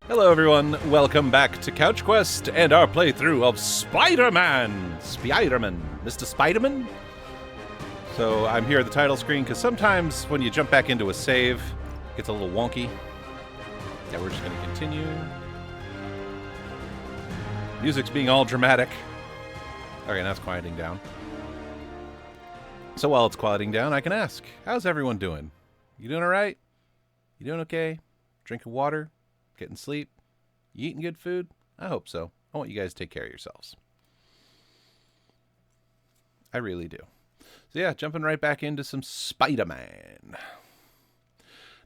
Hello everyone, welcome back to CouchQuest and our playthrough of Spider-Man! Spider-Man. Mr. Spider-Man? So I'm here at the title screen because sometimes when you jump back into a save, it gets a little wonky. Yeah, we're just going to continue. Music's being all dramatic. Okay, now it's quieting down. So while it's quieting down, I can ask, how's everyone doing? You doing alright? You doing okay? Drinking water? Getting sleep? You eating good food? I hope so. I want you guys to take care of yourselves. I really do. So yeah, jumping right back into some Spider-Man.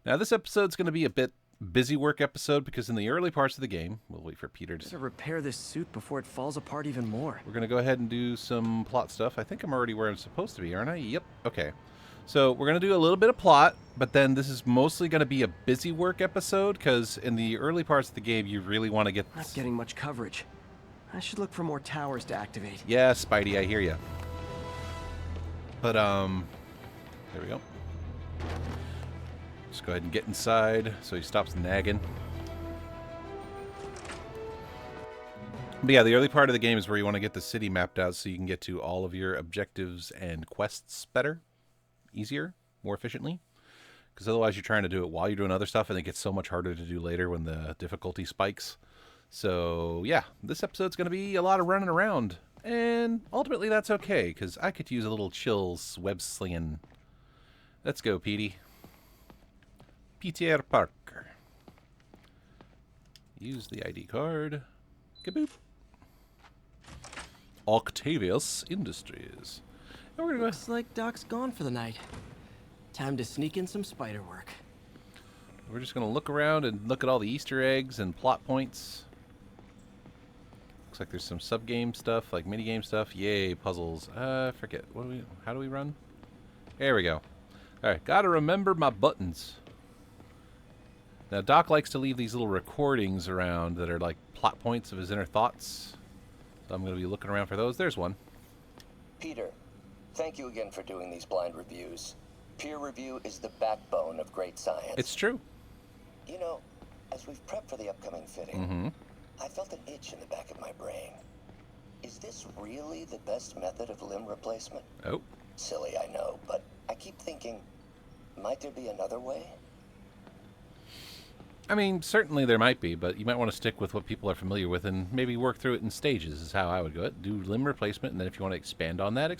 Now this episode's going to be a bit busy work episode because in the early parts of the game, we'll wait for Peter to repair this suit before it falls apart even more. We're going to go ahead and do some plot stuff. I think I'm already where I'm supposed to be, aren't I? Yep. Okay. So we're going to do a little bit of plot, but then this is mostly going to be a busy work episode because in the early parts of the game, you really want to get... Not getting much coverage. I should look for more towers to activate. Yeah, Spidey, I hear you. But, there we go. Just go ahead and get inside so he stops nagging. But yeah, the early part of the game is where you want to get the city mapped out so you can get to all of your objectives and quests better, easier, more efficiently. Because otherwise you're trying to do it while you're doing other stuff and it gets so much harder to do later when the difficulty spikes. So yeah, this episode's going to be a lot of running around. And ultimately that's okay, because I could use a little chills web slinging. Let's go, Petey. Peter Parker. Use the ID card. Kaboop. Octavius Industries. And we're gonna Looks like Doc's gone for the night. Time to sneak in some spider work. We're just gonna look around and look at all the Easter eggs and plot points. Looks like there's some sub-game stuff, like mini-game stuff. Yay, puzzles. Forget. How do we run? There we go. Alright, gotta remember my buttons. Now, Doc likes to leave these little recordings around that are like plot points of his inner thoughts. So I'm gonna be looking around for those. There's one. Peter, thank you again for doing these blind reviews. Peer review is the backbone of great science. It's true. You know, as we've prepped for the upcoming fitting, I felt an itch in the back of my brain. Is this really the best method of limb replacement? Oh. Silly, I know, but I keep thinking, might there be another way? I mean, certainly there might be, but you might want to stick with what people are familiar with and maybe work through it in stages is how I would go. Do limb replacement, and then if you want to expand on that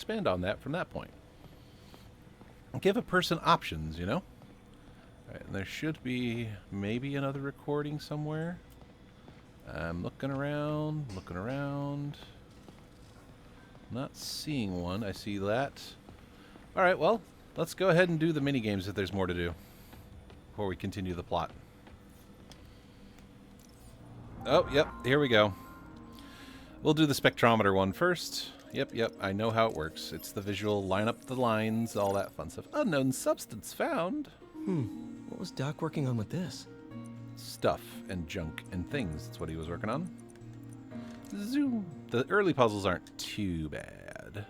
from that point. Give a person options, you know? All right, and there should be maybe another recording somewhere. I'm looking around. Not seeing one. I see that. All right, well, let's go ahead and do the mini games if there's more to do before we continue the plot. Oh, yep, here we go. We'll do the spectrometer one first. Yep, I know how it works. It's the visual, line up the lines, all that fun stuff. Unknown substance found. What was Doc working on with this? Stuff and junk and things. That's what he was working on. Zoom. The early puzzles aren't too bad.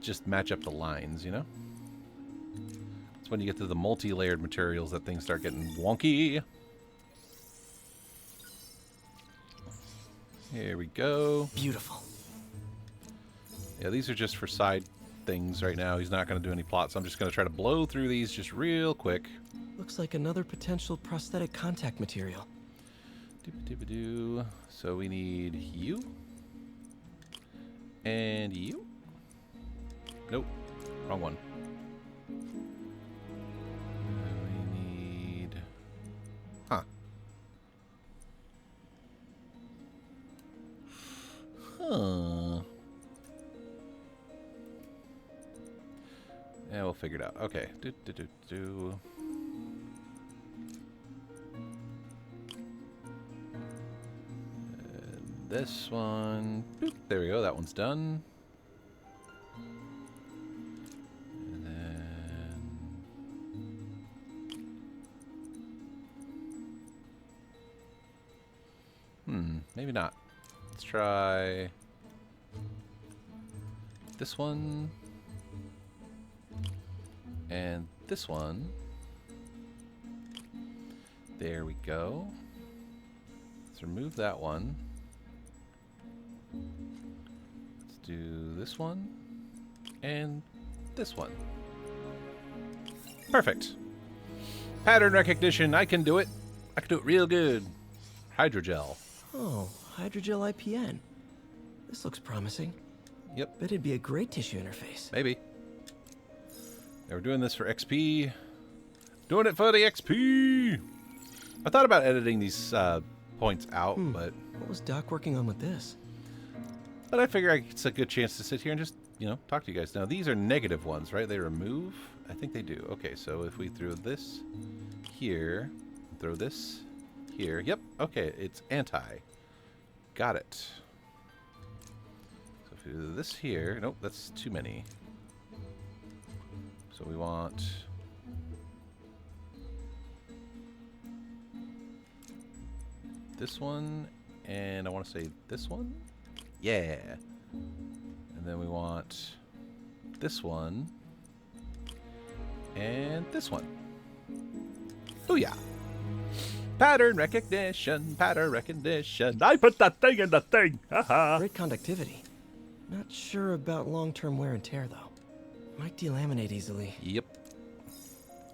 Just match up the lines, you know? It's when you get to the multi-layered materials that things start getting wonky. Here we go. Beautiful. Yeah, these are just for side things right now. He's not going to do any plot, so I'm just going to try to blow through these just real quick. Looks like another potential prosthetic contact material. Doop-a-doop-a-doo. So we need you. And you. Nope. Wrong one. We need... Huh. Yeah, we'll figure it out. Okay. Do. This one. Boop. There we go. That one's done. And then... maybe not. Let's try this one. And this one. There we go. Let's remove that one. Let's do this one. And this one. Perfect. Pattern recognition. I can do it. I can do it real good. Hydrogel. Oh, hydrogel IPN. This looks promising. Yep. Bet it'd be a great tissue interface. Maybe. Now we're doing this for XP. Doing it for the XP. I thought about editing these points out, but What was Doc working on with this? I figure it's a good chance to sit here and just, you know, talk to you guys. Now, these are negative ones, right? They remove? I think they do. Okay, so if we throw this here, throw this here. Yep, okay, it's anti. Got it. So if we do this here, nope, that's too many. So we want this one, and I want to say this one. Yeah. And then we want this one and this one. Oh yeah. Pattern recognition, pattern recognition. I put that thing in the thing. Haha. Great conductivity. Not sure about long-term wear and tear, though. Might delaminate easily. Yep.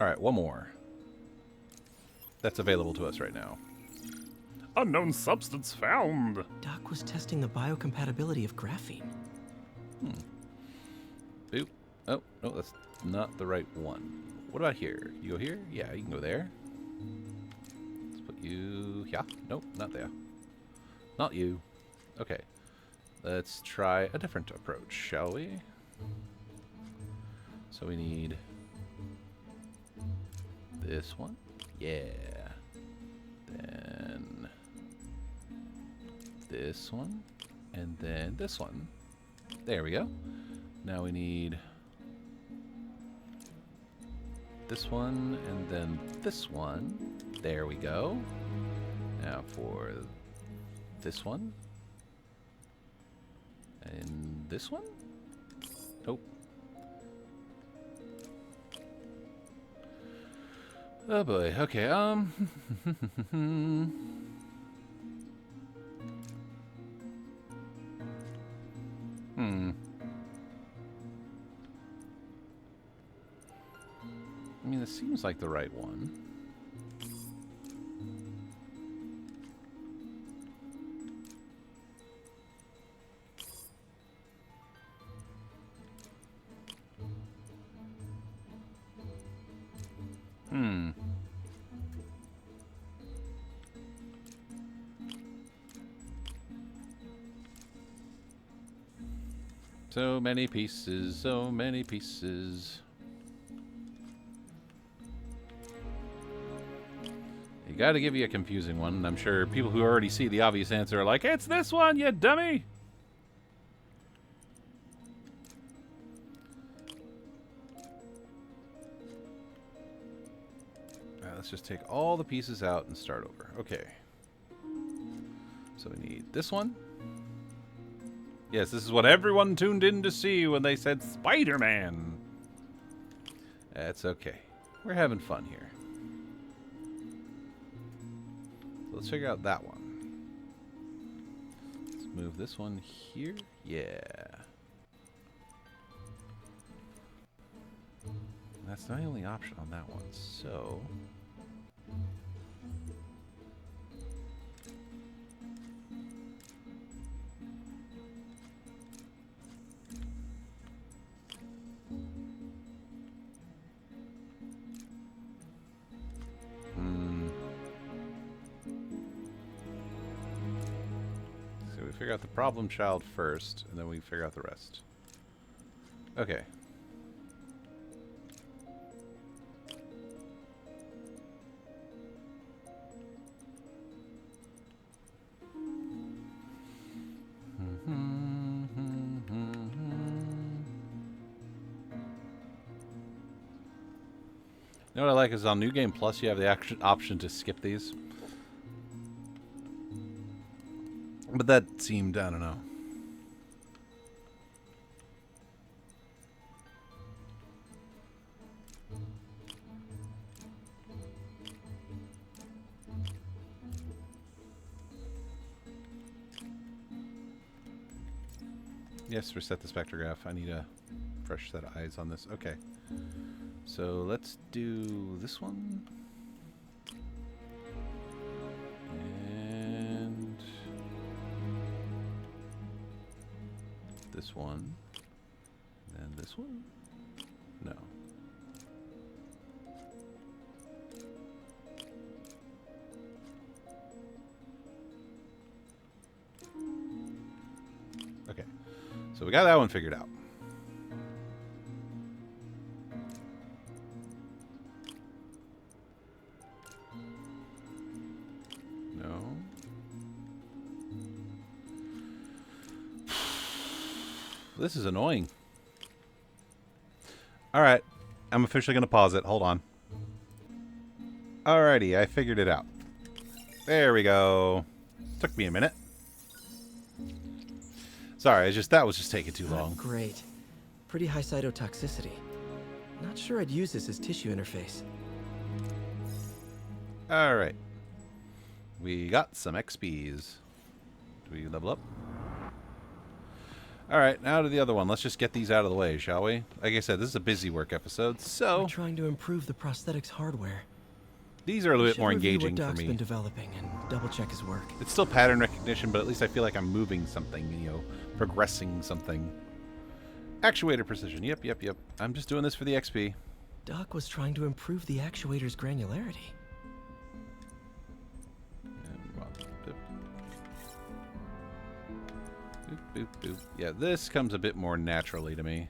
All right, one more. That's available to us right now. Unknown substance found. Doc was testing the biocompatibility of graphene. Boop. Oh, no, that's not the right one. What about here? You go here? Yeah, you can go there. Let's put you... Yeah. Nope, not there. Not you. Okay. Let's try a different approach, shall we? So we need this one. Yeah. Then this one. And then this one. There we go. Now we need this one and then this one. There we go. Now for this one. And this one? Nope. Oh boy, okay, I mean, this seems like the right one. So many pieces, so many pieces. You gotta give you a confusing one, and I'm sure people who already see the obvious answer are like, it's this one, you dummy! Alright, let's just take all the pieces out and start over. Okay. So we need this one. Yes, this is what everyone tuned in to see when they said Spider-Man. That's okay. We're having fun here. So let's figure out that one. Let's move this one here. Yeah. That's the only option on that one, so... So we figure out the problem child first, and then we figure out the rest. Okay. You know what I like is on New Game Plus you have the option to skip these. But that seemed, I don't know. Yes, reset the spectrograph. I need a fresh set of eyes on this. Okay. So let's do this one. And this one. And this one? No. Okay. So we got that one figured out. No. This is annoying. Alright. I'm officially going to pause it. Hold on. Alrighty, I figured it out. There we go. Took me a minute. Sorry, that was just taking too long. Great. Pretty high cytotoxicity. Not sure I'd use this as tissue interface. Alright. We got some XPs. Do we level up? Alright, now to the other one. Let's just get these out of the way, shall we? Like I said, this is a busy work episode, so... We're trying to improve the prosthetics hardware. These are a little bit more engaging what for Doc's me. been developing and double-check his work. It's still pattern recognition, but at least I feel like I'm moving something, you know, progressing something. Actuator precision. Yep. I'm just doing this for the XP. Doc was trying to improve the actuator's granularity. Boop, boop, boop. Yeah, this comes a bit more naturally to me.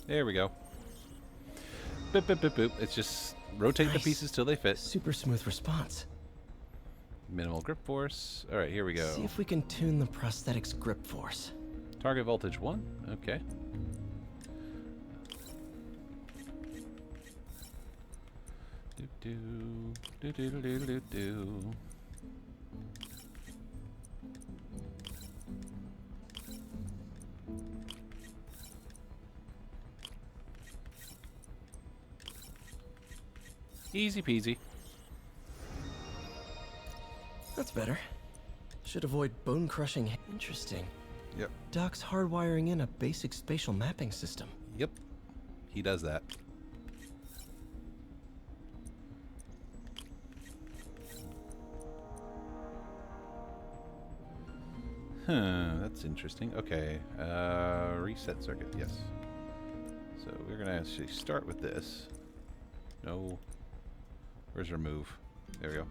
There we go. Boop, boop, boop, boop. It's just rotate the pieces till they fit. Super smooth response. Minimal grip force. All right, here we go. See if we can tune the prosthetics grip force. Target voltage 1. Okay. Do. Easy peasy. That's better. Should avoid bone crushing. Interesting. Yep. Doc's hardwiring in a basic spatial mapping system. Yep. He does that. That's interesting. Okay. Reset circuit. Yes. So we're going to actually start with this. No. Where's remove? There we go.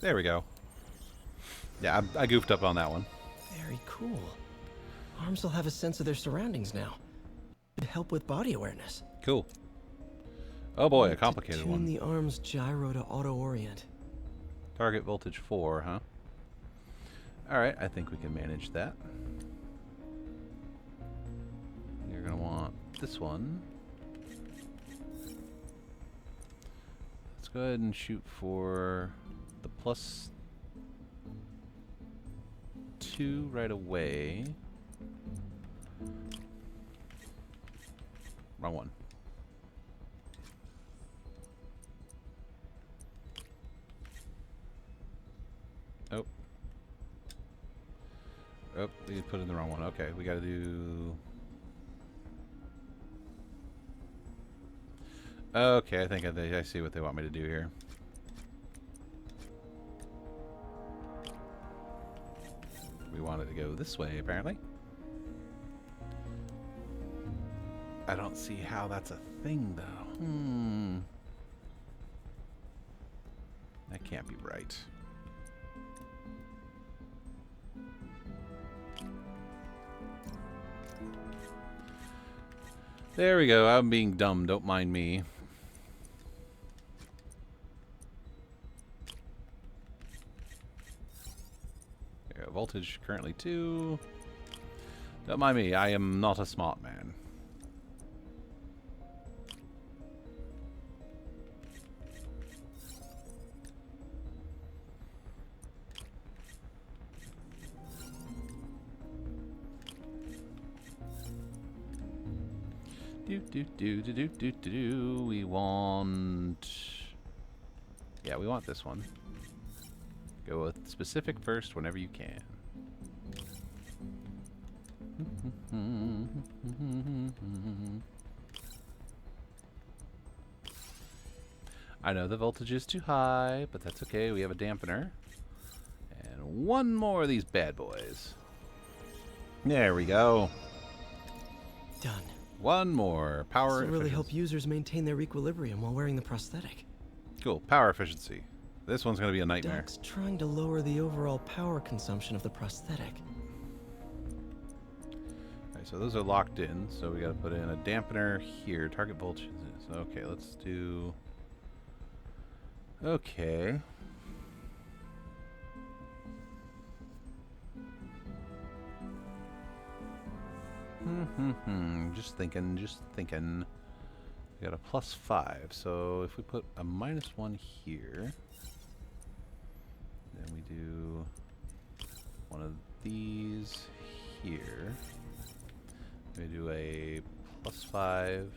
There we go. Yeah, I goofed up on that one. Very cool. Arms will have a sense of their surroundings now. Could help with body awareness. Cool. Oh boy, a Need to complicated tune one. the arm's gyro to auto-orient. Target voltage 4, huh? Alright, I think we can manage that. You're going to want this one. Let's go ahead and shoot for the +2 right away. Wrong one. Oh. Oh, you put in the wrong one. Okay, we gotta do... Okay, I think I see what they want me to do here. We wanted to go this way, apparently. I don't see how that's a thing, though. That can't be right. There we go. I'm being dumb. Don't mind me. There we go. Voltage currently 2. Don't mind me. I am not a smart man. We want... Yeah, we want this one. Go with specific first whenever you can. I know the voltage is too high, but that's okay. We have a dampener. And one more of these bad boys. There we go. Done. One more. Power This will really efficiency. help users maintain their equilibrium while wearing the prosthetic. Cool. Power efficiency. This one's going to be a nightmare. Doc's trying to lower the overall power consumption of the prosthetic. Alright, so those are locked in, so we got to put in a dampener here. Target voltage is... Okay, let's do... Okay. Just thinking. We got a +5, so if we put a -1 here, then we do one of these here. We do a +5,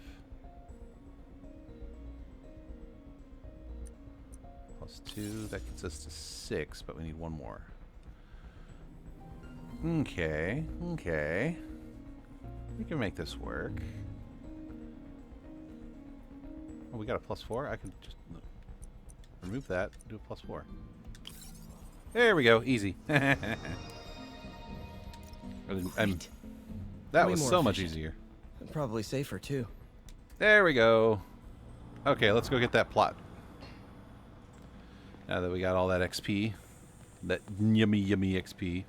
+2. That gets us to 6, but we need one more. Okay, okay. We can make this work. Oh, we got a +4? I can just remove that, do a +4. There we go, easy. That Way was more so much efficient. easier. And probably safer, too. There we go. Okay, let's go get that plot. Now that we got all that XP. That yummy, yummy XP.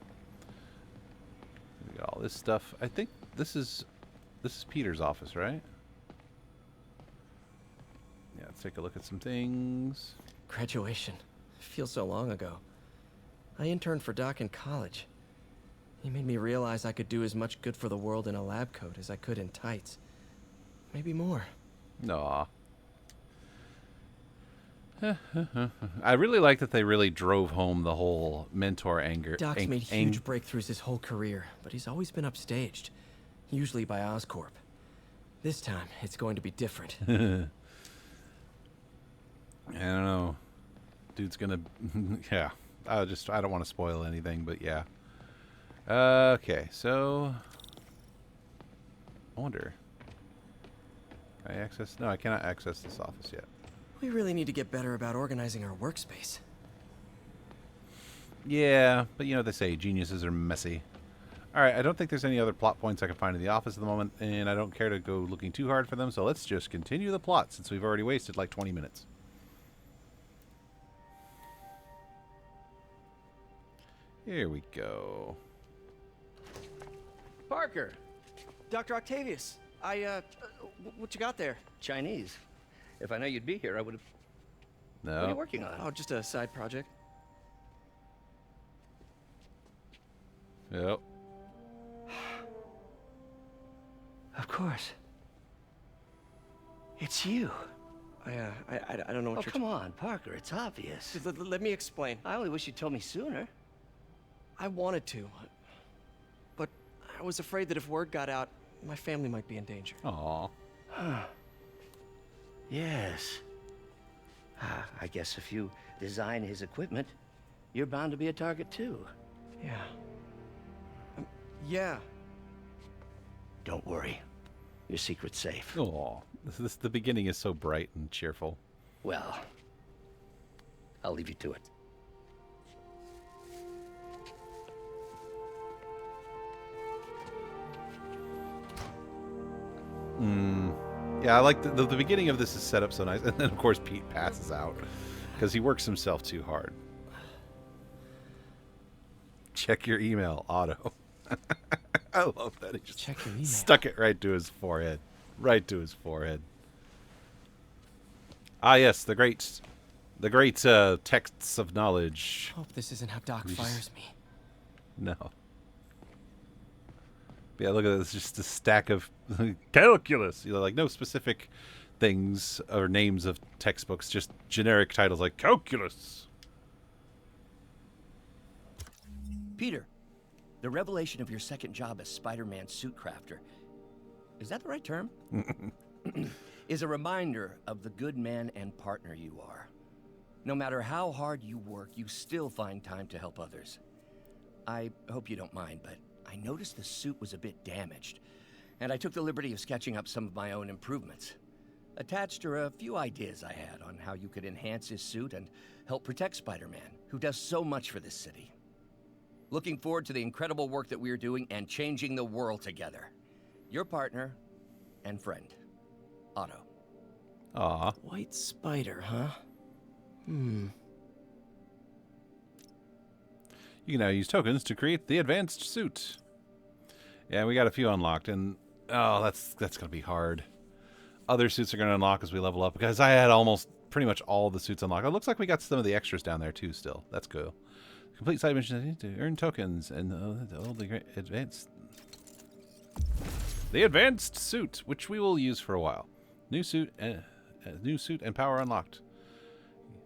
We got all this stuff. I think this is Peter's office, right? Yeah, let's take a look at some things. Graduation. Feels so long ago. I interned for Doc in college. He made me realize I could do as much good for the world in a lab coat as I could in tights. Maybe more. Aw. I really like that they really drove home the whole mentor anger. Doc's made huge breakthroughs his whole career, but he's always been upstaged. Usually by Oscorp. This time, it's going to be different. I don't know. Dude's gonna... yeah. I don't want to spoil anything, but yeah. Okay, so... I wonder... Can I access... No, I cannot access this office yet. We really need to get better about organizing our workspace. Yeah, but you know they say geniuses are messy. Alright, I don't think there's any other plot points I can find in the office at the moment, and I don't care to go looking too hard for them, so let's just continue the plot since we've already wasted like 20 minutes. Here we go. Parker! Dr. Octavius! What you got there? Chinese. If I know you'd be here, I would have. No. What are you working on? Oh, just a side project. Yep. Of course. It's you. I don't know what Oh, you're... come on, Parker. It's obvious. Let me explain. I only wish you'd told me sooner. I wanted to, but I was afraid that if word got out, my family might be in danger. Aw. Yes. I guess if you design his equipment, you're bound to be a target too. Yeah. Yeah. Don't worry. Your secret's safe. Aw. The beginning is so bright and cheerful. Well, I'll leave you to it. Yeah, I like the beginning of this is set up so nice, and then of course Pete passes out because he works himself too hard. Check your email, Otto. I love that. He just Check your email. stuck it right to his forehead. Right to his forehead. Ah, yes, the great texts of knowledge. Hope this isn't how Doc We fires just- me. No. Yeah, look at this. Just a stack of Calculus. you know, like no specific things or names of textbooks, just generic titles like calculus. Peter, the revelation of your second job as Spider-Man suit crafter. is that the right term? Is a reminder of the good man and partner you are. No matter how hard you work, you still find time to help others. I hope you don't mind, but I noticed the suit was a bit damaged, and I took the liberty of sketching up some of my own improvements. Attached are a few ideas I had on how you could enhance his suit and help protect Spider-Man, who does so much for this city. Looking forward to the incredible work that we're doing and changing the world together. Your partner and friend, Otto. Aw. White spider, huh? You can now use tokens to create the advanced suit. Yeah, we got a few unlocked, and oh, that's gonna be hard. Other suits are gonna unlock as we level up, because I had almost pretty much all the suits unlocked. It looks like we got some of the extras down there too. Still, that's cool. Complete side missions to earn tokens and the advanced suit, which we will use for a while. New suit and power unlocked.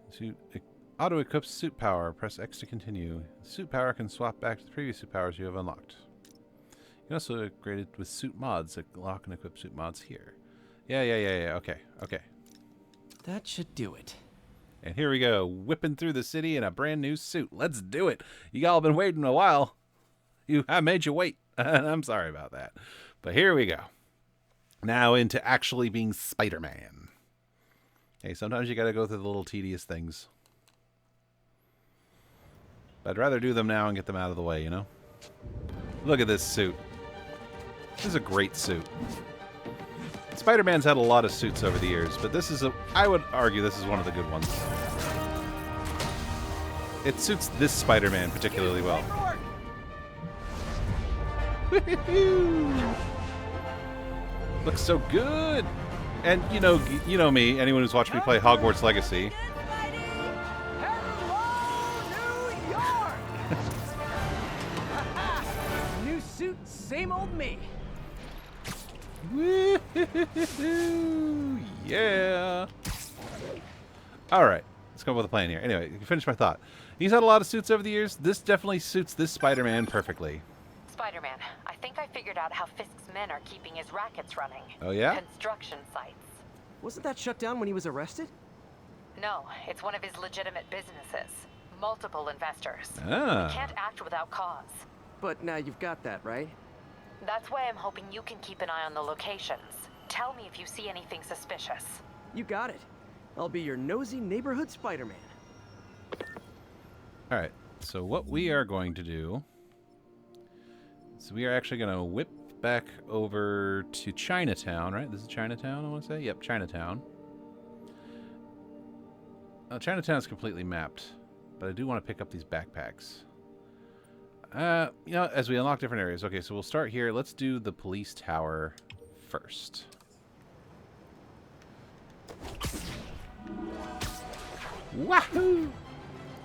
Suit auto equips suit power. Press X to continue. Suit power can swap back to the previous suit powers you have unlocked. You can also upgrade it with suit mods. Lock and equip suit mods here. Yeah. Okay. That should do it. And here we go, whipping through the city in a brand new suit. Let's do it. You all been waiting a while. I made you wait. I'm sorry about that. But here we go. Now into actually being Spider-Man. Hey, sometimes you got to go through the little tedious things. But I'd rather do them now and get them out of the way, you know? Look at this suit. This is a great suit. Spider-Man's had a lot of suits over the years, but this is I would argue this is one of the good ones. It suits this Spider-Man particularly well. Looks so good. And you know me, anyone who's watched me play Hogwarts Legacy. New suit, same old me. Woo-hoo-hoo-hoo. Yeah. All right. Let's come up with a plan here. Anyway, finish my thought. He's had a lot of suits over the years. This definitely suits this Spider-Man perfectly. Spider-Man, I think I figured out how Fisk's men are keeping his rackets running. Oh, yeah? Construction sites. Wasn't that shut down when he was arrested? No, it's one of his legitimate businesses. Multiple investors. Ah. He can't act without cause. But now you've got that, right? That's why I'm hoping you can keep an eye on the locations. Tell me if you see anything suspicious. You got it. I'll be your nosy neighborhood Spider-Man. All right. So what we are going to do is we are actually going to whip back over to Chinatown, right? This is Chinatown, I want to say? Yep, Chinatown. Chinatown is completely mapped, but I do want to pick up these backpacks. As we unlock different areas. Okay, so we'll start here. Let's do the police tower first. Wahoo!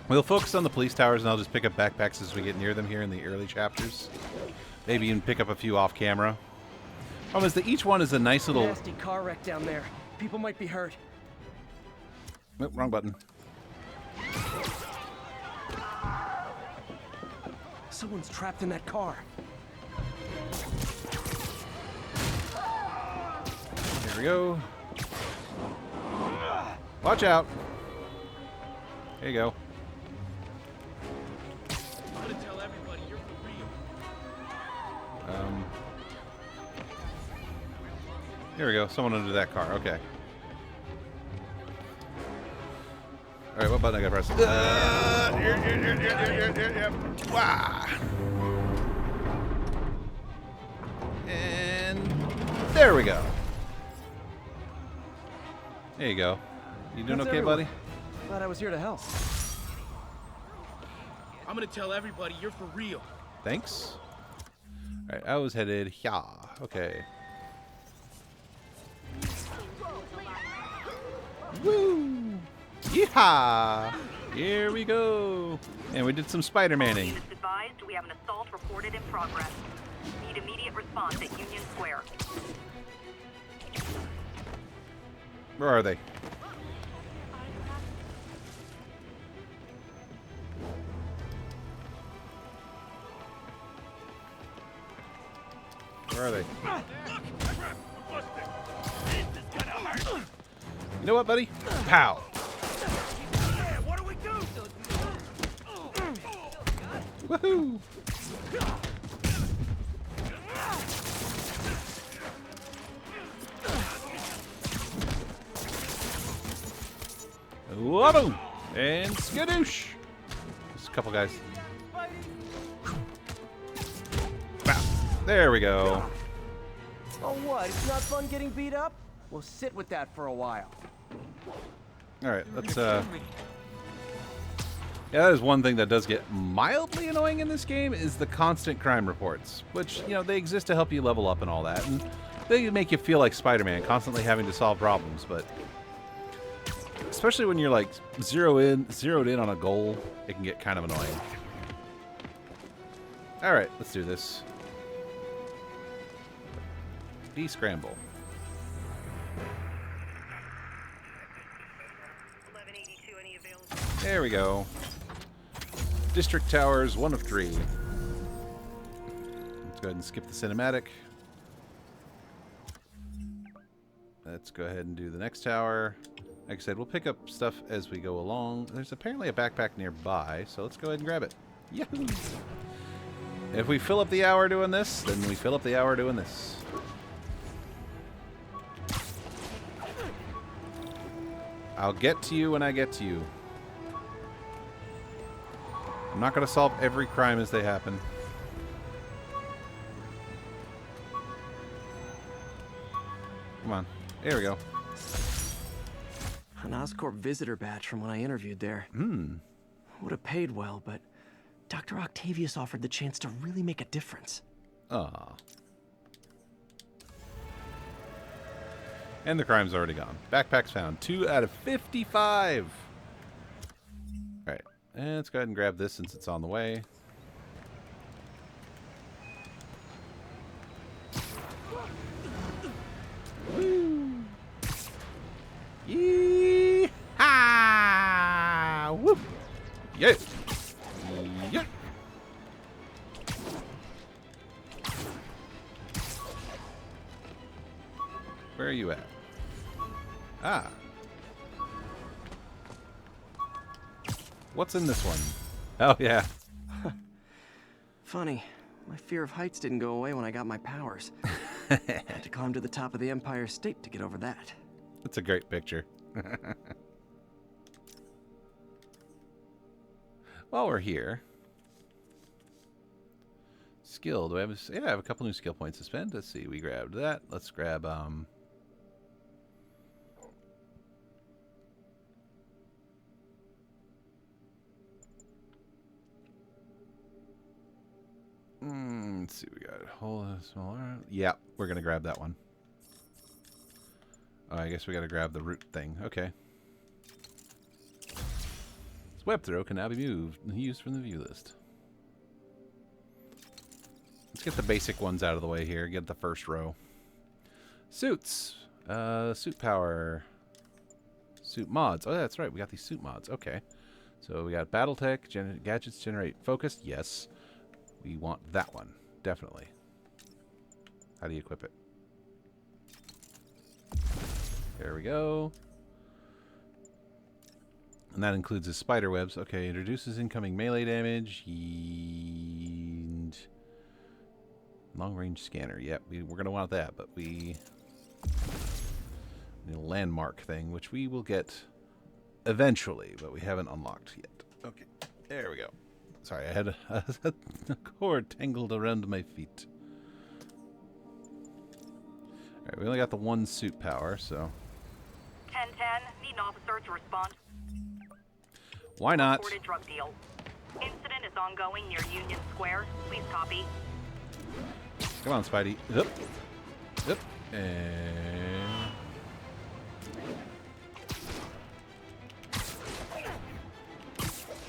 We'll focus on the police towers, and I'll just pick up backpacks as we get near them here in the early chapters. Maybe even pick up a few off camera. Problem is that each one is a nice little... Nasty car wreck down there. People might be hurt. Oh, wrong button. Someone's trapped in that car. There we go. Watch out. There you go. I'm gonna tell everybody you're for real. Here we go. Someone under that car. Okay. All right, what button I gotta press? Wah! And there we go. There you go. You doing That's okay, everyone. buddy? Glad I was here to help. I'm gonna tell everybody you're for real. Thanks. All right, I was headed here. Okay. Woo! Yeehaw! Here we go. And we did some Spider-Manning. Units advised, we have an assault reported in progress. Need immediate response at Union Square. Where are they? Where are they? You know what, buddy? Pow! What do we do? Woohoo! Whoa! And skadoosh! Just a couple guys. Bow. There we go. Oh, what? It's not fun getting beat up? We'll sit with that for a while. Alright, let's, Yeah, that is one thing that does get mildly annoying in this game, is the constant crime reports. Which, you know, they exist to help you level up and all that. And they make you feel like Spider-Man, constantly having to solve problems, but... especially when you're, like, zeroed in on a goal, it can get kind of annoying. Alright, let's do this. De-scramble. 1182, any available? There we go. District Towers, 1 of 3. Let's go ahead and skip the cinematic. Let's go ahead and do the next tower. Like I said, we'll pick up stuff as we go along. There's apparently a backpack nearby, so let's go ahead and grab it. Yahoo! If we fill up the hour doing this, then we fill up the hour doing this. I'll get to you when I get to you. I'm not going to solve every crime as they happen. Come on. There we go. An Oscorp visitor badge from when I interviewed there. Hmm. Would have paid well, but Dr. Octavius offered the chance to really make a difference. Ah. And the crime's already gone. Backpacks found. 2 out of 55. Alright. And let's go ahead and grab this since it's on the way. Woo! Yee-haw! Woo! Yeah! Yeah! Where are you at? Ah. What's in this one? Oh, yeah. Funny, my fear of heights didn't go away when I got my powers. Had to climb to the top of the Empire State to get over that. That's a great picture. While we're here, skill. Do I have? Yeah, I have a couple new skill points to spend. Let's see. We grabbed that. Let's grab let's see. We got a whole smaller. Yeah, we're gonna grab that one. Oh, I guess we gotta grab the root thing. Okay. This web throw can now be used from the view list. Let's get the basic ones out of the way here. Get the first row. Suits. Suit power. Suit mods. Oh, that's right. We got these suit mods. Okay. So we got Battletech. Gadgets generate focus. Yes. We want that one. Definitely. How do you equip it? There we go. And that includes his spider webs. Okay, introduces incoming melee damage. And long-range scanner. Yep, we're going to want that, but we need a landmark thing, which we will get eventually, but we haven't unlocked yet. Okay, there we go. Sorry, I had a cord tangled around my feet. Alright, we only got the one suit power, so... 1010, need an officer to respond. Why not? Reported drug deal. Incident is ongoing near Union Square. Please copy. Come on, Spidey. Up. Up. And...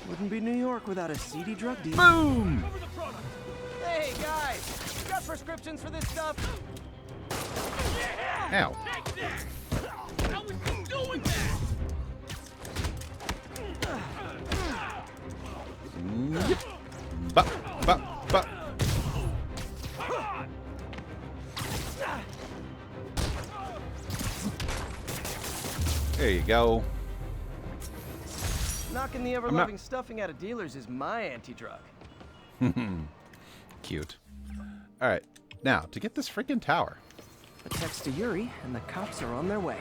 Wouldn't be New York without a seedy drug deal. Boom! Hey, guys! You got prescriptions for this stuff? Ow. How is he doing that? Yep. Bop, bop, bop. There you go. Knocking the ever-loving stuffing out of dealers is my anti-drug. Cute. All right. Now, to get this freaking tower. A text to Yuri, and the cops are on their way.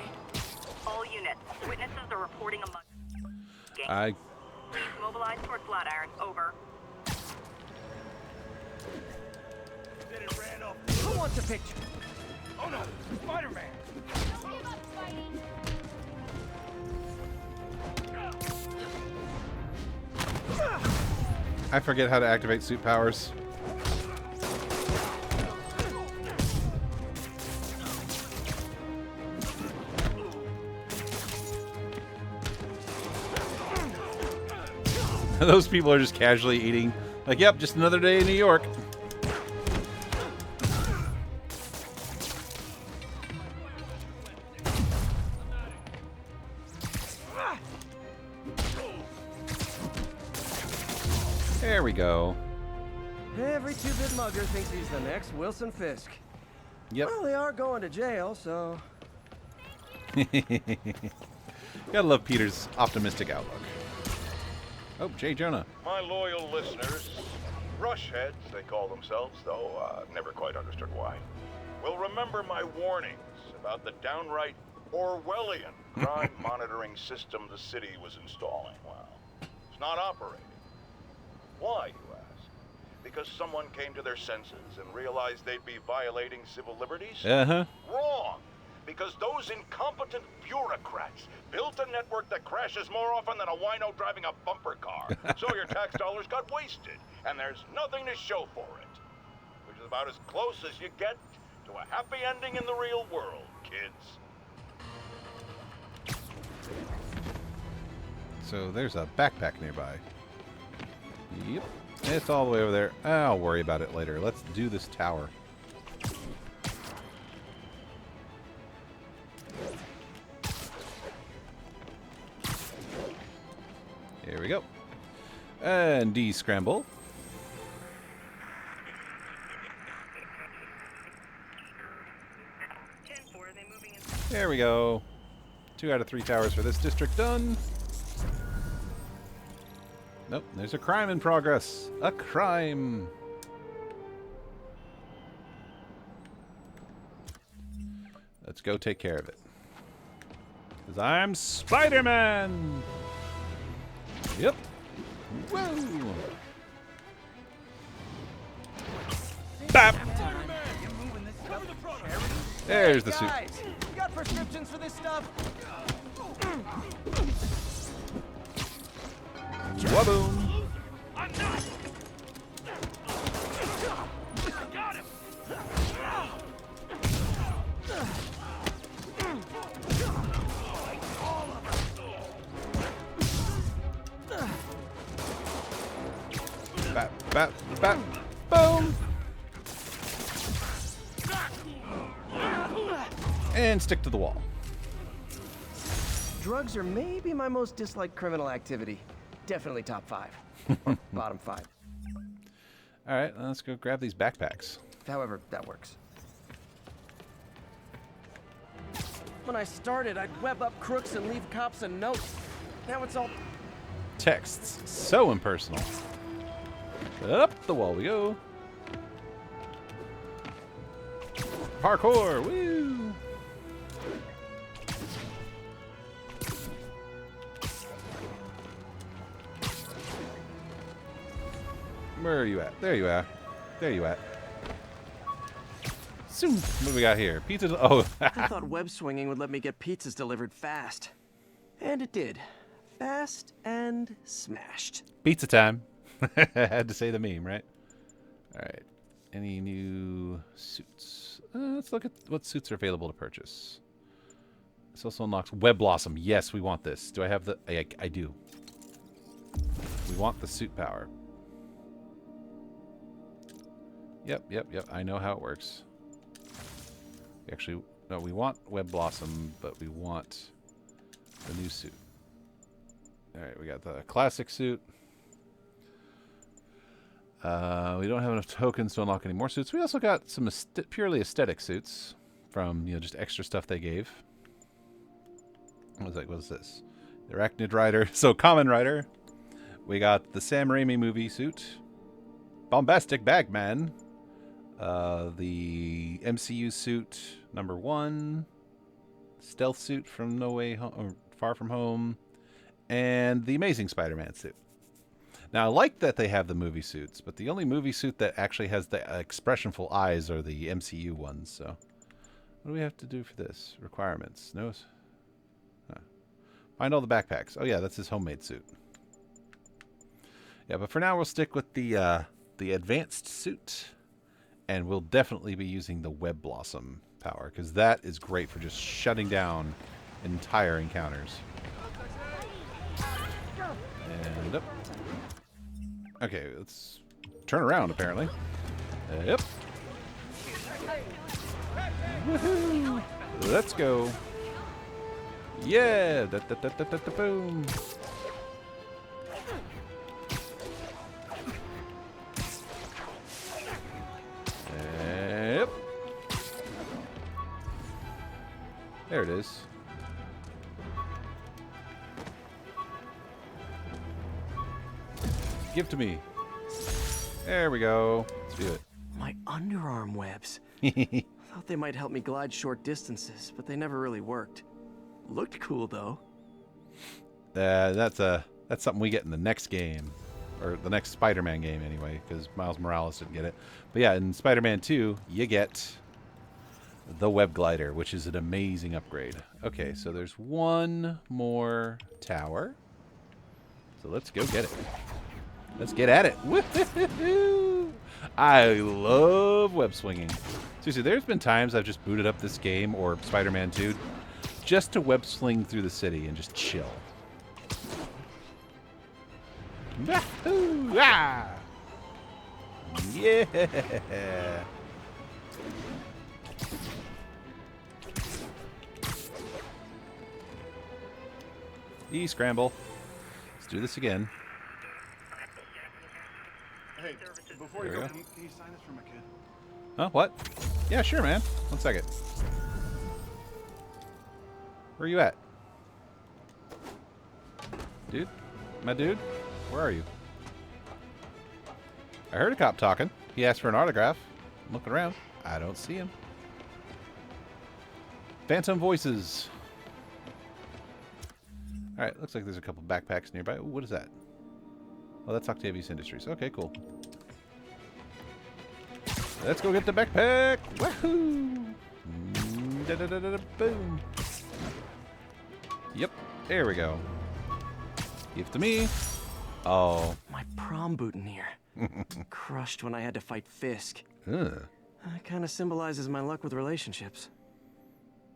All units, witnesses are reporting a I... Please mobilize toward Flatiron. Over. Then it ran off. Who wants a picture? Oh no, Spider-Man! Don't give up, Spidey. I forget how to activate suit powers. Those people are just casually eating. Like, yep, just another day in New York. There we go. Every two-bit mugger thinks he's the next Wilson Fisk. Yep. Well, they are going to jail, so... Gotta love Peter's optimistic outlook. Oh, Jay Jonah. My loyal listeners, rushheads they call themselves, though never quite understood why, will remember my warnings about the downright Orwellian crime monitoring system the city was installing. Well, it's not operating. Why, you ask? Because someone came to their senses and realized they'd be violating civil liberties? Uh-huh. Wrong! Because those incompetent bureaucrats built a network that crashes more often than a wino driving a bumper car. So your tax dollars got wasted, and there's nothing to show for it. Which is about as close as you get to a happy ending in the real world, kids. So there's a backpack nearby. Yep. It's all the way over there. I'll worry about it later. Let's do this tower. Here we go. And de-scramble. There we go. 2 out of 3 towers for this district done. Nope, there's a crime in progress. A crime. Let's go take care of it. Because I'm Spider-Man! Yep. Woo! Bap! There's the suit. Guys, you got prescriptions for this stuff? Waboom! I'm not! Got him! Bap, bap, bap, boom! And stick to the wall. Drugs are maybe my most disliked criminal activity. Definitely top 5. Or bottom 5. Alright, let's go grab these backpacks. However, that works. When I started, I'd web up crooks and leave cops a note. Now it's all... Texts. So impersonal. Up the wall we go. Parkour! Woo! Where are you at? There you are. There you at. Zoom. What do we got here? Pizza. Oh. I thought web swinging would let me get pizzas delivered fast. And it did. Fast and smashed. Pizza time. Had to say the meme, right? Alright. Any new suits? Let's look at what suits are available to purchase. This also unlocks Web Blossom. Yes, we want this. Do I have the... I do. We want the suit power. Yep. I know how it works. Actually, no, we want Web Blossom, but we want the new suit. Alright, we got the classic suit. We don't have enough tokens to unlock any more suits. We also got some purely aesthetic suits from, just extra stuff they gave. What's this? The Arachnid Rider. So, Common Rider. We got the Sam Raimi movie suit. Bombastic Bagman. The MCU suit #1. Stealth suit from No Way Home, or Far From Home. And the Amazing Spider-Man suit. Now, I like that they have the movie suits, but the only movie suit that actually has the expressionful eyes are the MCU ones, so... What do we have to do for this? Requirements. No... Find all the backpacks. Oh, yeah, that's his homemade suit. Yeah, but for now, we'll stick with the advanced suit, and we'll definitely be using the Web Blossom power, because that is great for just shutting down entire encounters. And up. Okay, let's turn around, apparently. Yep. Woohoo! Let's go. Yeah! Boom! Yep. There it is. Give to me. There we go. Let's do it. My underarm webs. Thought they might help me glide short distances, but they never really worked. Looked cool though. That's something we get in the next game, or the next Spider-Man game anyway, because Miles Morales didn't get it. But yeah, in Spider-Man 2, you get the Web Glider, which is an amazing upgrade. Okay, so there's one more tower. So let's go get it. Let's get at it. Woo-hoo-hoo-hoo. I love web swinging. Seriously, there's been times I've just booted up this game or Spider-Man 2 just to web swing through the city and just chill. Yahoo! Ah! Yeah! E-scramble. Let's do this again. Hey, before you go, can you sign this for my kid? Huh? What? Yeah, sure, man. 1 second. Where are you at? Dude? My dude? Where are you? I heard a cop talking. He asked for an autograph. I'm looking around. I don't see him. Phantom voices. Alright, looks like there's a couple backpacks nearby. Ooh, what is that? Oh, that's Octavius Industries. Okay, cool. Let's go get the backpack! Woohoo! Boom! Yep, there we go. Give to me. Oh. My prom boutonniere. Crushed when I had to fight Fisk. Ugh. Kind of symbolizes my luck with relationships.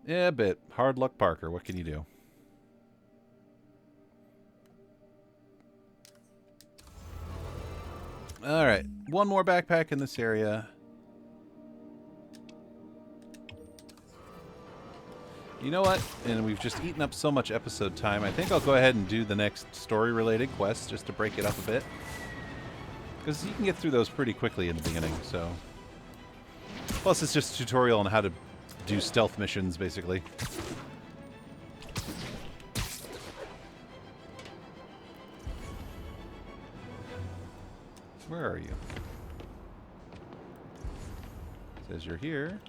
Yeah, a bit. Hard luck, Parker. What can you do? Alright, one more backpack in this area. You know what? And we've just eaten up so much episode time. I think I'll go ahead and do the next story-related quest just to break it up a bit. Because you can get through those pretty quickly in the beginning, so... Plus, it's just a tutorial on how to do stealth missions, basically. Where are you? Says you're here.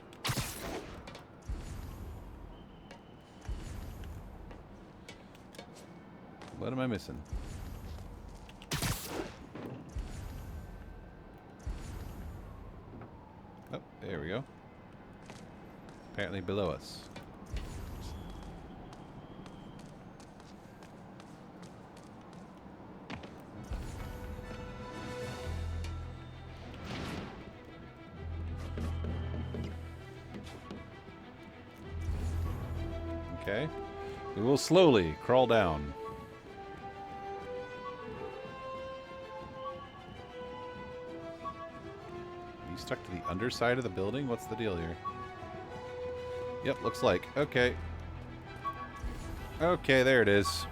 What am I missing? Oh, there we go. Apparently below us. Okay. We will slowly crawl down. Are you stuck to the underside of the building? What's the deal here? Yep, looks like. Okay. Okay, there it is.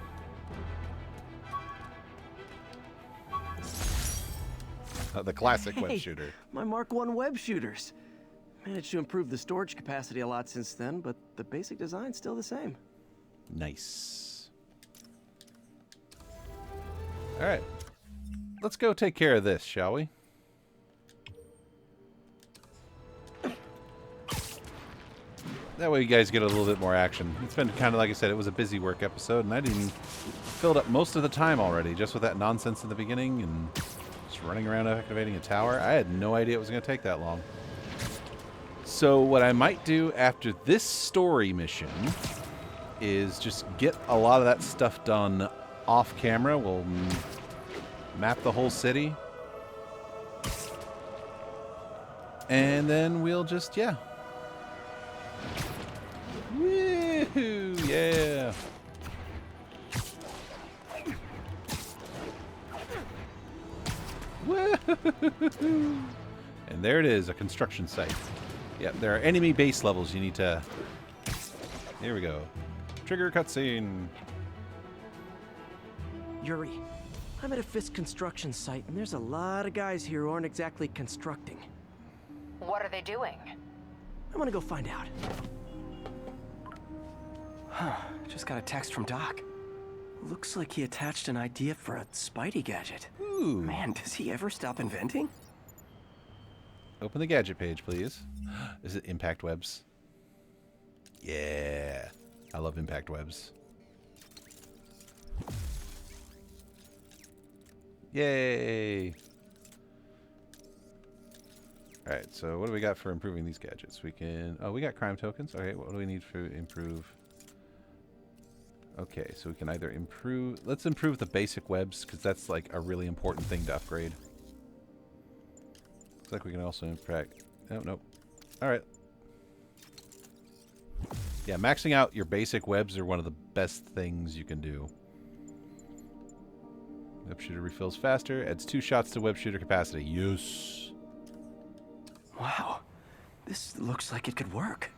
The classic web shooter. My Mark I web shooters. Managed to improve the storage capacity a lot since then, but the basic design's still the same. Nice. All right. Let's go take care of this, shall we? That way you guys get a little bit more action. It's been kind of, like I said, it was a busy work episode, and I didn't filled up most of the time already, just with that nonsense in the beginning and just running around activating a tower. I had no idea it was going to take that long. So what I might do after this story mission is just get a lot of that stuff done off camera. We'll map the whole city. And then we'll just, yeah. Woohoo! Yeah! Woohoo! And there it is, a construction site. Yep, there are enemy base levels you need to... Here we go. Trigger cutscene. Yuri, I'm at a Fisk construction site, and there's a lot of guys here who aren't exactly constructing. What are they doing? I'm gonna go find out. Huh, just got a text from Doc. Looks like he attached an idea for a Spidey gadget. Ooh. Man, does he ever stop inventing? Open the gadget page, please. Is it impact webs? Yeah. I love impact webs. Yay! Alright, so what do we got for improving these gadgets? We can... Oh, we got crime tokens. Okay, what do we need to improve? Okay, so we can either improve... Let's improve the basic webs, because that's like a really important thing to upgrade. Looks like we can also impact... Oh, nope. Alright. Yeah, maxing out your basic webs are one of the best things you can do. Web shooter refills faster, adds 2 shots to web shooter capacity. Yes. Wow, this looks like it could work.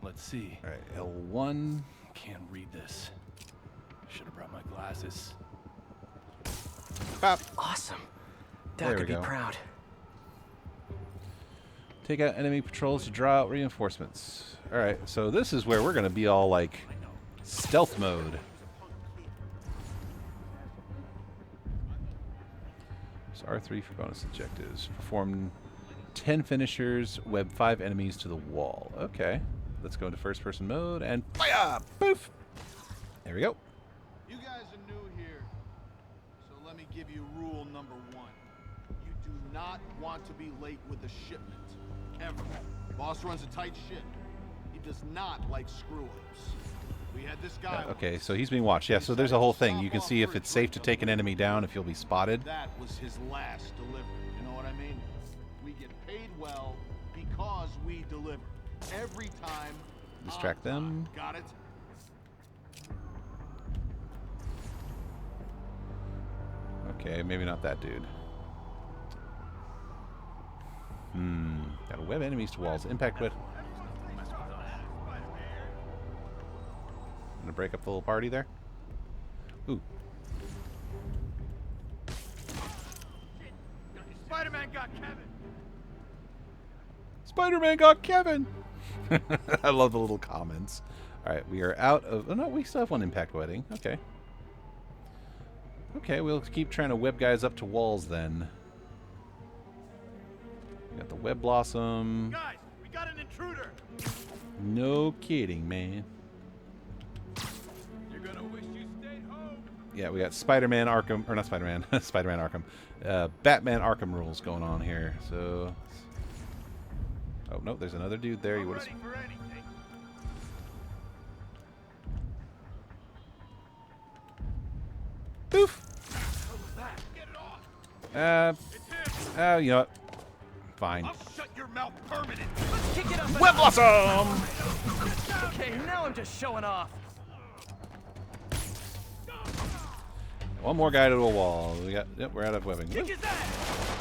Let's see. All right, L1. Can't read this. Should have brought my glasses. Pop. Awesome. There Doc we would be go. proud. Take out enemy patrols to draw out reinforcements. All right, so this is where we're going to be all like stealth mode. So R3 for bonus objectives. Perform 10 finishers, web 5 enemies to the wall. Okay, let's go into first person mode and fire! Poof! There we go. You guys are new here, so let me give you rule number 1. You do not want to be late with a shipment. Ever. Boss runs a tight ship. He does not like screw-ups. We had this guy. Okay, so he's being watched. Yeah, so there's a whole thing. You can see if it's safe to take an enemy down, if you'll be spotted. That was his last delivery. You know what I mean? We get paid well because we deliver. Every time. Distract them. Got it? Okay, maybe not that dude. Gotta web enemies to walls. Impact with. Gonna break up the little party there. Ooh. Spider-Man got Kevin. Spider-Man got Kevin! I love the little comments. Alright, we are out of... Oh, no, we still have one impact wedding. Okay. Okay, we'll keep trying to web guys up to walls then. We got the web blossom. Guys, we got an intruder. No kidding, man. You're gonna wish you stayed home. Yeah, we got Spider-Man Arkham... Or not Spider-Man. Spider-Man Arkham. Batman Arkham rules going on here. So... Oh, no, there's another dude there. You would have... For anything. Poof! Get it off. Oh, you know what? Fine. I'll shut your mouth permanent. Let's kick it up. Web blossom! Okay, now I'm just showing off. One more guy to a wall. We got... Yep, we're out of webbing. Kick his ass.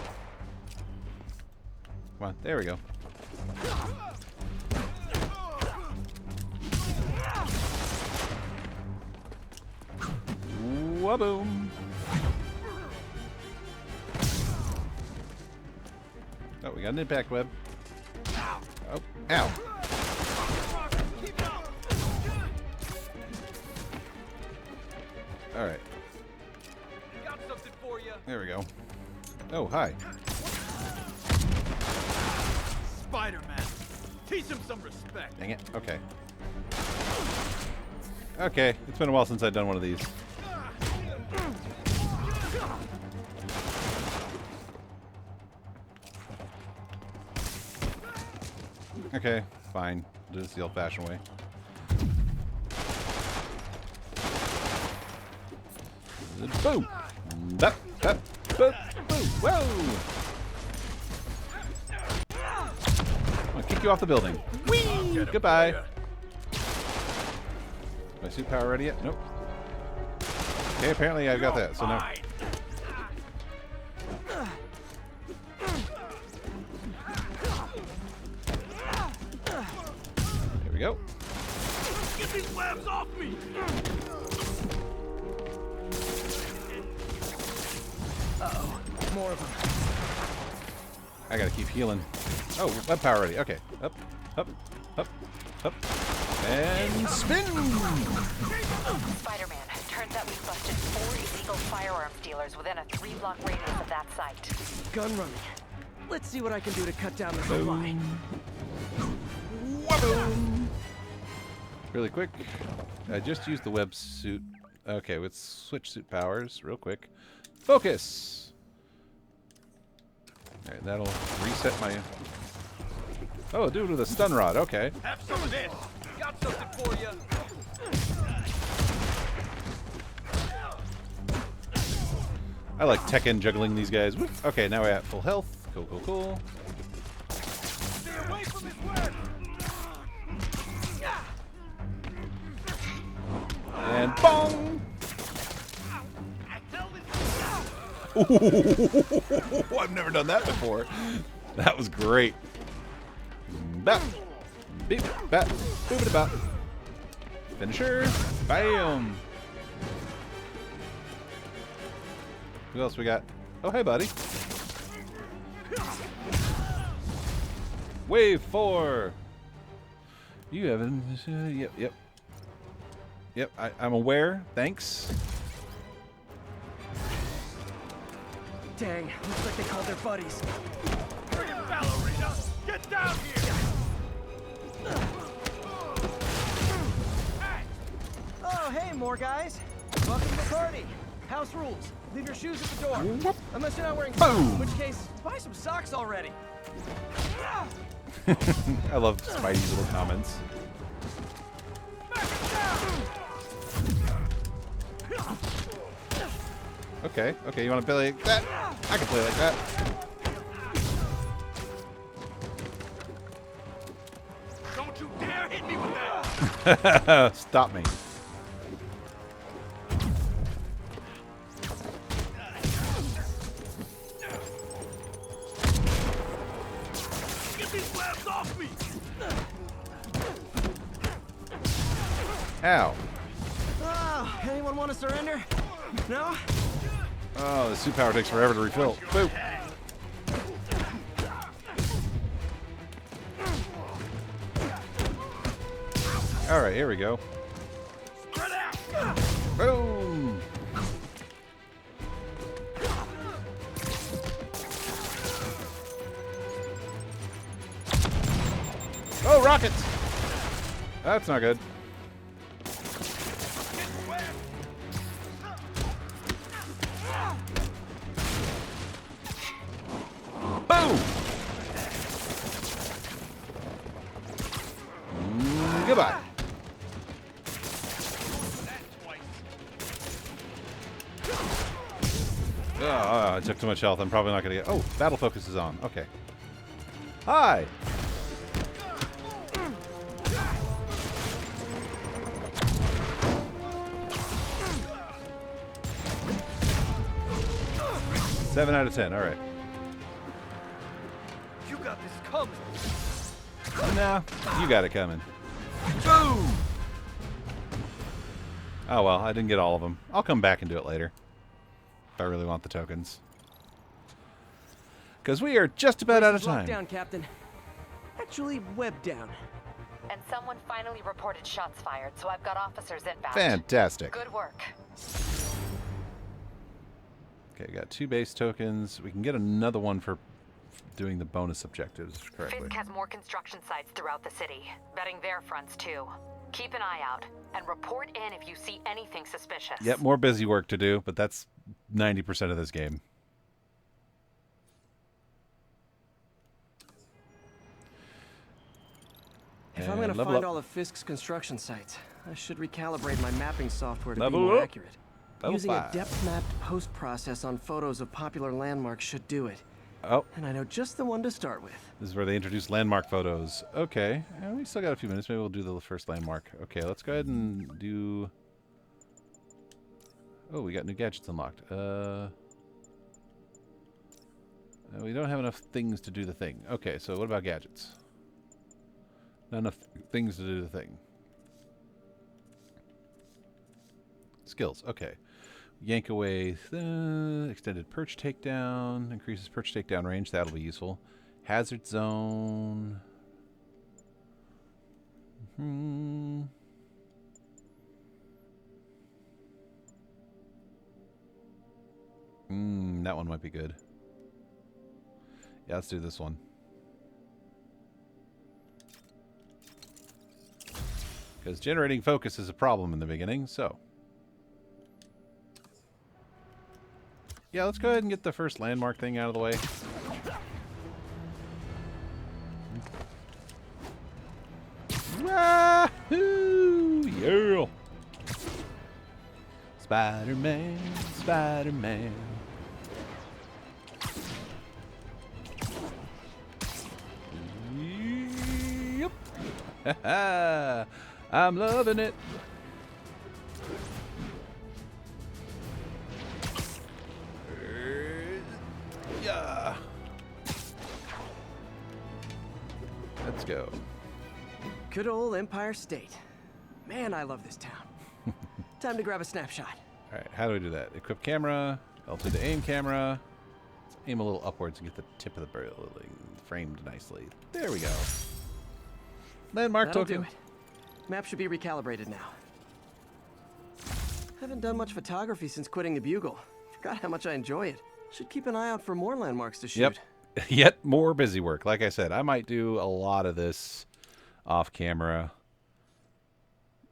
Come on, there we go. Waboom! Oh, we got an impact web. Oh, ow! All right. Got something for you. There we go. Oh, hi. Spider-Man. Teach him some respect. Dang it. Okay. Okay. It's been a while since I've done one of these. Okay. Fine. Do this the old-fashioned way. Boom! Bap, bap, boop, boom! Whoa! I'm gonna kick you off the building. Whee! Goodbye. My suit power ready yet? Nope. Okay, apparently I've got that, so no. There we go. Get these webs off me! Uh-oh. More of them. I gotta keep healing. Oh, web power ready. Okay. Up, up, up, up. And spin! Spider-Man, turns out we've busted 4 illegal firearms dealers within a 3-block radius of that site. Gun running. Let's see what I can do to cut down the supply. Really quick. I just used the web suit. Okay, let's switch suit powers real quick. Focus! Alright, that'll reset my... Oh, dude with a stun rod. Okay. Have some of this. Got something for you. I like Tekken juggling these guys. Whoop. Okay, now we're at full health. Cool, cool, cool. Stay away from his web. And bong! Ooh, I've never done that before. That was great. Bap, beep, bap, boop, bap. Finisher. Bam. Who else we got? Oh, hey, buddy. Wave 4. You haven't. Yep, yep. Yep, I'm aware. Thanks. Dang, looks like they called their buddies. Friggin' ballerina! Get down here! Oh, hey, more guys. Welcome to the party. House rules. Leave your shoes at the door. Unless you're not wearing socks, in which case, buy some socks already. I love Spidey's little comments. Okay, okay, you want to play like that? I can play like that. Don't you dare hit me with that! Stop me. Get these webs off me! Ow. Oh, anyone want to surrender? No? Oh, the suit power takes forever to refill. Boop. Alright, here we go. Boom! Oh, rockets! That's not good. Boom! Goodbye. Oh, I took too much health. I'm probably not going to get... Oh, battle focus is on. Okay. Hi! Seven out of 10. All right. You got this coming. Nah, you got it coming. Boom! Oh well, I didn't get all of them. I'll come back and do it later. If I really want the tokens. Because we are just about out of time. Down, Captain. Actually, web down. And someone finally reported shots fired, so I've got officers inbound. Fantastic. Good work. Okay, got 2 base tokens. We can get another one for doing the bonus objectives correctly. Fisk has more construction sites throughout the city, betting their fronts too. Keep an eye out, and report in if you see anything suspicious. Yep, more busy work to do, but that's 90% of this game. If I'm going to find all of Fisk's construction sites, I should recalibrate my mapping software to be Level more up. accurate. Level Using 5. a depth-mapped post-process on photos of popular landmarks should do it. Oh. And I know just the one to start with. This is where they introduce landmark photos. Okay, we still got a few minutes. Maybe we'll do the first landmark. Okay, let's go ahead and do... Oh, we got new gadgets unlocked. We don't have enough things to do the thing. Okay, so what about gadgets? Not enough things to do the thing. Skills, okay. Yank away extended perch takedown, increases perch takedown range, that'll be useful. Hazard zone. That one might be good. Yeah, let's do this one. Because generating focus is a problem in the beginning, so. Yeah, let's go ahead and get the first landmark thing out of the way. Wahoo! Yeah! Spider-Man, Spider-Man. Yep! Haha! I'm loving it! Yeah. Let's go. Good old Empire State. Man, I love this town. Time to grab a snapshot. All right, how do we do that? Equip camera, L2 to aim camera. Let's aim a little upwards and get the tip of the building framed nicely. There we go. Landmark That'll token. do it. Map should be recalibrated now. Haven't done much photography since quitting the Bugle. Forgot how much I enjoy it. Should keep an eye out for more landmarks to shoot. Yep. Yet more busy work. Like I said, I might do a lot of this off camera.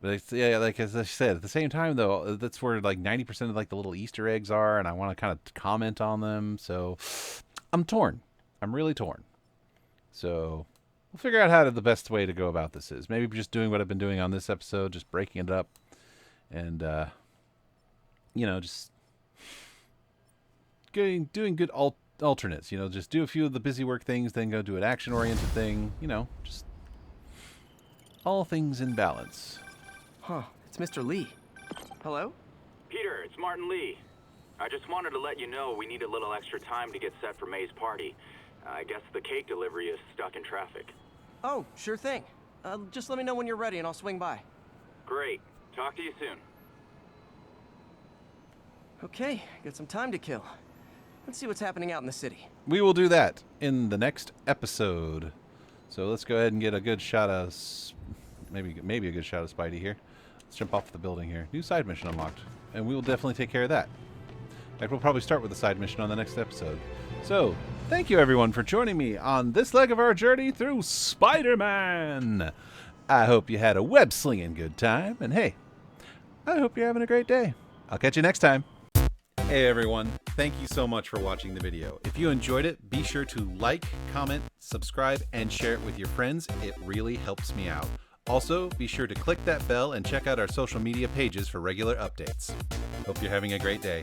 But it's, yeah, like as I said, at the same time though, that's where like 90% of like the little Easter eggs are, and I want to kind of comment on them. So I'm torn. I'm really torn. So we'll figure out how the best way to go about this is. Maybe just doing what I've been doing on this episode, just breaking it up, and you know, just doing good alternates. You know, just do a few of the busy work things, then go do an action-oriented thing. You know, just all things in balance. Huh, it's Mr. Lee. Hello? Peter, it's Martin Lee. I just wanted to let you know we need a little extra time to get set for May's party. I guess the cake delivery is stuck in traffic. Oh, sure thing. Just let me know when you're ready and I'll swing by. Great. Talk to you soon. Okay, got some time to kill. Let's see what's happening out in the city. We will do that in the next episode. So let's go ahead and get a good shot of, maybe a good shot of Spidey here. Let's jump off the building here. New side mission unlocked, and we will definitely take care of that. In fact, we'll probably start with the side mission on the next episode. So, thank you everyone for joining me on this leg of our journey through Spider-Man. I hope you had a web-slinging good time, and hey, I hope you're having a great day. I'll catch you next time. Hey everyone, thank you so much for watching the video. If you enjoyed it, be sure to like, comment, subscribe, and share it with your friends. It really helps me out. Also, be sure to click that bell and check out our social media pages for regular updates. Hope you're having a great day.